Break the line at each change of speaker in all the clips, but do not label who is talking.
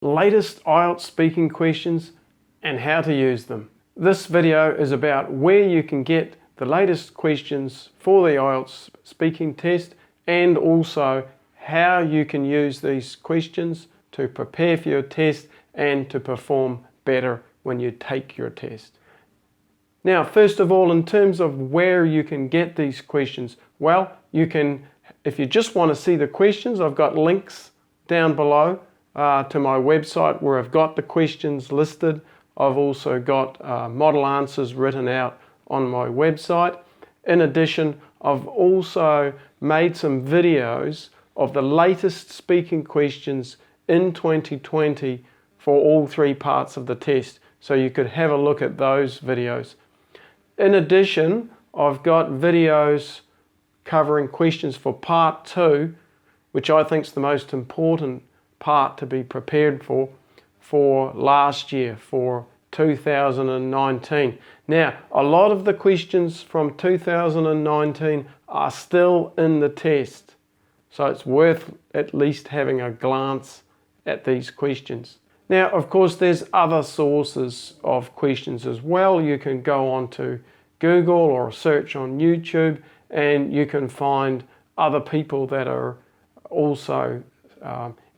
latest IELTS speaking questions and how to use them. This video is about where you can get the latest questions for the IELTS speaking test and also how you can use these questions to prepare for your test and to perform better when you take your test. Now, first of all, in terms of where you can get these questions, well, you can, if you just want to see the questions, I've got links down below to my website where I've got the questions listed. I've also got model answers written out on my website. In addition, I've also made some videos of the latest speaking questions in 2020 for all three parts of the test, so you could have a look at those videos. In addition, I've got videos covering questions for part 2, which I think is the most important part to be prepared for last year, for 2019. Now, a lot of the questions from 2019 are still in the test, so it's worth at least having a glance at these questions. Now, of course, there's other sources of questions as well. You can go on to Google or search on YouTube and you can find other people that are also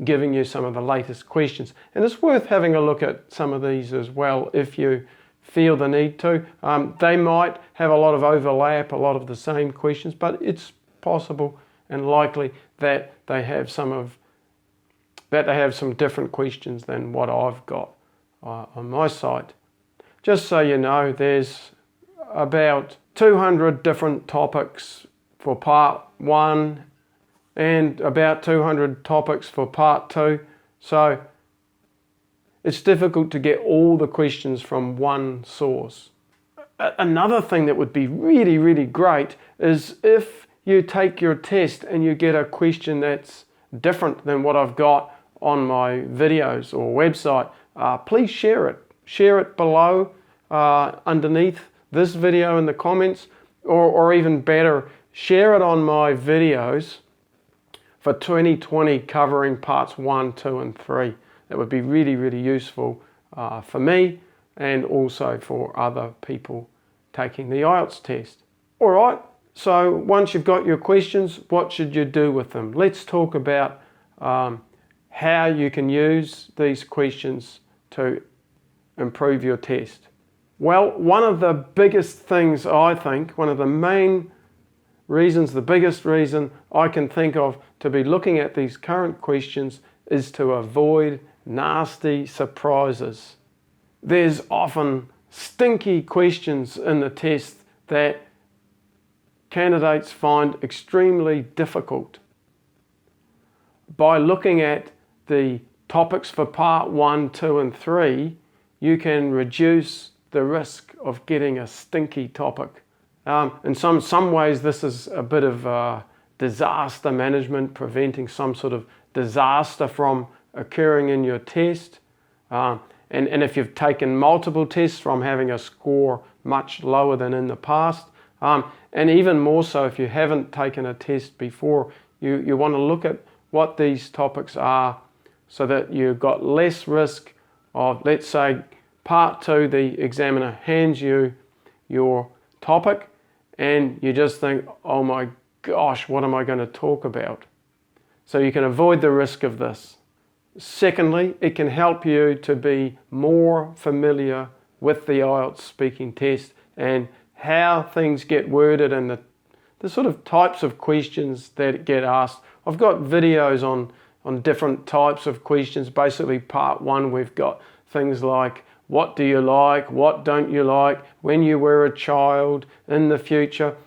giving you some of the latest questions. And it's worth having a look at some of these as well if you feel the need to. They might have a lot of overlap, a lot of the same questions, but it's possible and likely that they have some different questions than what I've got on my site. Just so you know, there's about 200 different topics for part 1 and about 200 topics for part 2. So it's difficult to get all the questions from one source. Another thing that would be really, really great is if you take your test and you get a question that's different than what I've got on my videos or website, please share it. Share it below underneath this video in the comments, or even better, share it on my videos for 2020 covering parts 1, 2 and 3. That would be really, really useful for me and also for other people taking the IELTS test. All right, so once you've got your questions, what should you do with them? Let's talk about how you can use these questions to improve your test. Well, one of the biggest things I think, one of the main reasons, the biggest reason I can think of to be looking at these current questions is to avoid nasty surprises. There's often stinky questions in the test that candidates find extremely difficult. By looking at the topics for part 1, 2 and 3, you can reduce the risk of getting a stinky topic. In some ways this is a bit of disaster management, preventing some sort of disaster from occurring in your test. And if you've taken multiple tests, from having a score much lower than in the past. And even more so if you haven't taken a test before, you want to look at what these topics are so that you've got less risk of, let's say, part 2, the examiner hands you your topic and you just think, oh my gosh, what am I going to talk about? So you can avoid the risk of this. Secondly, it can help you to be more familiar with the IELTS speaking test and how things get worded and the sort of types of questions that get asked. I've got videos on different types of questions. Basically, part 1, we've got things like, what do you like? What don't you like? When you were a child, in the future.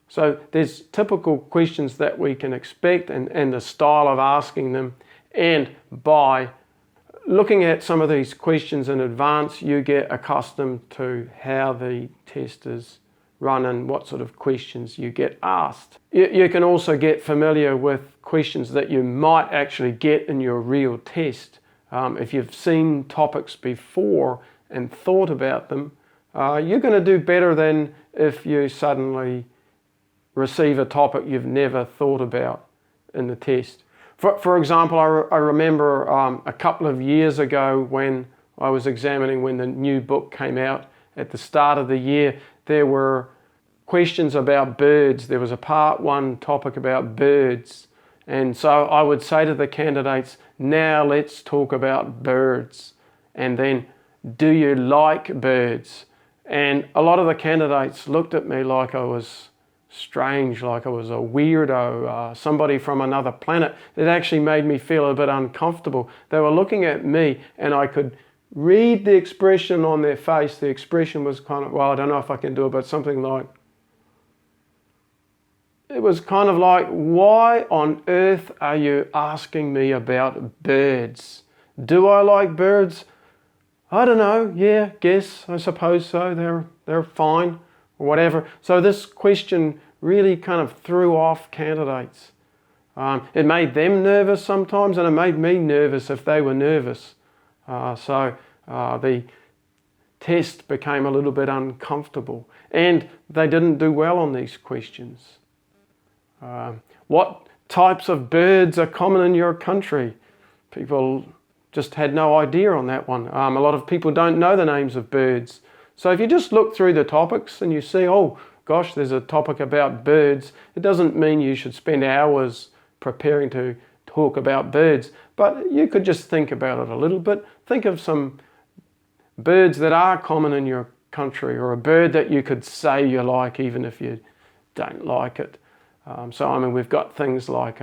So there's typical questions that we can expect and the style of asking them. And by looking at some of these questions in advance, you get accustomed to how the test is run and what sort of questions you get asked. You can also get familiar with questions that you might actually get in your real test. If you've seen topics before and thought about them, you're going to do better than if you suddenly receive a topic you've never thought about in the test. For example, I remember a couple of years ago when I was examining when the new book came out at the start of the year, there were questions about birds. There was a part 1 topic about birds. And so I would say to the candidates, now let's talk about birds. And then, do you like birds? And a lot of the candidates looked at me like I was strange, like I was a weirdo, somebody from another planet. It actually made me feel a bit uncomfortable. They were looking at me and I could read the expression on their face. The expression was kind of, well, I don't know if I can do it, but something like, it was kind of like, why on earth are you asking me about birds? Do I like birds? I don't know, yeah, guess, I suppose so, they're fine, or whatever. So this question really kind of threw off candidates. It made them nervous sometimes, and it made me nervous if they were nervous. So the test became a little bit uncomfortable, and they didn't do well on these questions. What types of birds are common in your country? People just had no idea on that one. A lot of people don't know the names of birds. So if you just look through the topics and you see, oh gosh, there's a topic about birds, it doesn't mean you should spend hours preparing to talk about birds, but you could just think about it a little bit. Think of some birds that are common in your country, or a bird that you could say you like even if you don't like it. So I mean, we've got things like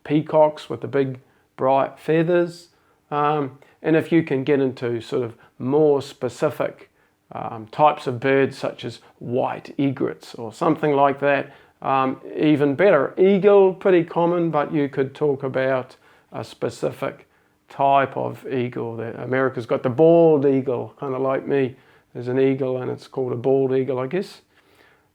peacocks with the big bright feathers, and if you can get into sort of more specific types of birds such as white egrets or something like that, even better. Eagle, pretty common, but you could talk about a specific type of eagle. America's got the bald eagle, kind of like me. There's an eagle and it's called a bald eagle, I guess.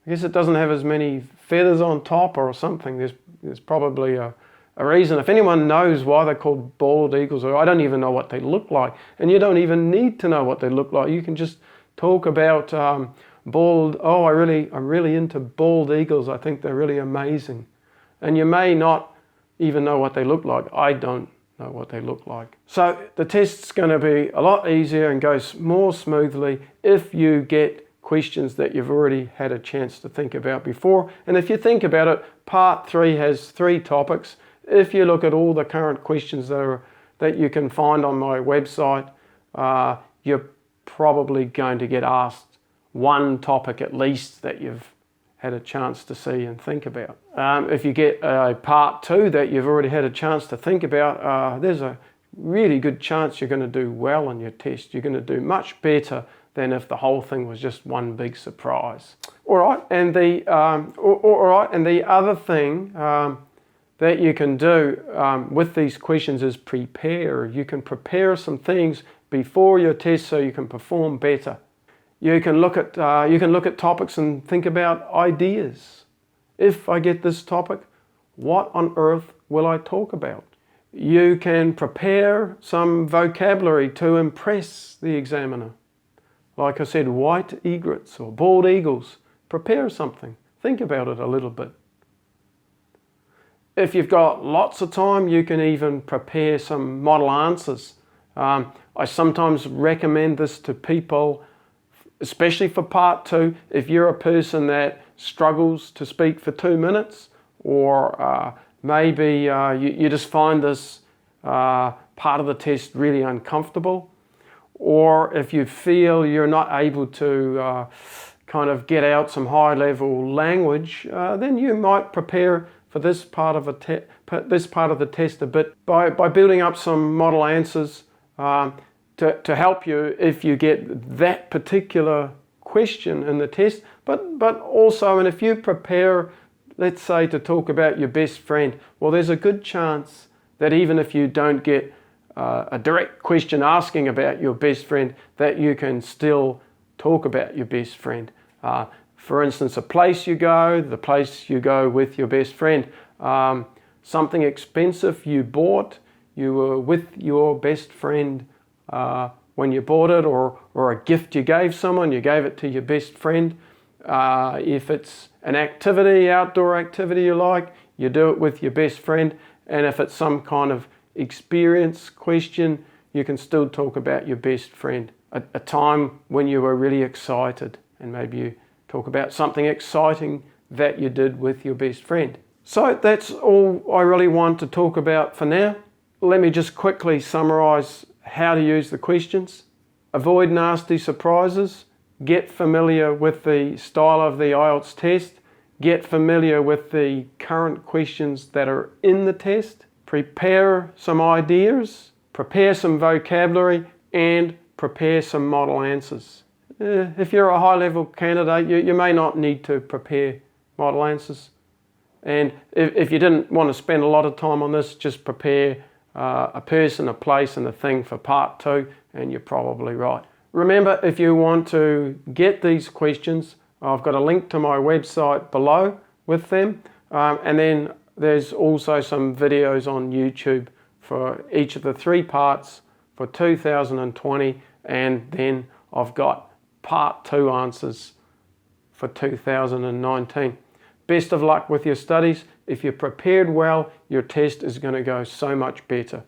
I guess it doesn't have as many feathers on top or something. There's probably a reason. If anyone knows why they're called bald eagles, or I don't even know what they look like, and you don't even need to know what they look like. You can just talk about bald. Oh, I'm really into bald eagles. I think they're really amazing. And you may not even know what they look like. I don't know what they look like. So the test's going to be a lot easier and goes more smoothly if you get questions that you've already had a chance to think about before. And if you think about it, part 3 has 3 topics. If you look at all the current questions that you can find on my website, you're probably going to get asked one topic at least that you've had a chance to see and think about. If you get a part 2 that you've already had a chance to think about, there's a really good chance you're going to do well on your test. You're going to do much better than if the whole thing was just one big surprise. All right, and the other thing that you can do with these questions is prepare. You can prepare some things before your test so you can perform better. You can look at topics and think about ideas. If I get this topic, what on earth will I talk about? You can prepare some vocabulary to impress the examiner. Like I said, white egrets or bald eagles. Prepare something. Think about it a little bit. If you've got lots of time, you can even prepare some model answers. I sometimes recommend this to people, especially for part 2. If you're a person that struggles to speak for 2 minutes, or maybe you just find this part of the test really uncomfortable, or if you feel you're not able to kind of get out some high-level language, then you might prepare for this part of the test a bit by building up some model answers to help you if you get that particular question in the test. But also, and if you prepare, let's say, to talk about your best friend, well, there's a good chance that even if you don't get a direct question asking about your best friend, that you can still talk about your best friend. For instance, a place you go, the place you go with your best friend, something expensive you bought, you were with your best friend when you bought it, or a gift you gave someone, you gave it to your best friend. If it's an activity, outdoor activity you like, you do it with your best friend. And if it's some kind of experience question, you can still talk about your best friend. A time when you were really excited, and maybe you talk about something exciting that you did with your best friend. So that's all I really want to talk about for now. Let me just quickly summarize how to use the questions. Avoid nasty surprises. Get familiar with the style of the IELTS test. Get familiar with the current questions that are in the test. Prepare some ideas. Prepare some vocabulary and prepare some model answers. If you're a high-level candidate, you may not need to prepare model answers. And if you didn't want to spend a lot of time on this, just prepare a person, a place, and a thing for part 2, and you're probably right. Remember, if you want to get these questions, I've got a link to my website below with them. And then there's also some videos on YouTube for each of the 3 parts for 2020, and then I've got part 2 answers for 2019. Best of luck with your studies. If you're prepared well, your test is going to go so much better.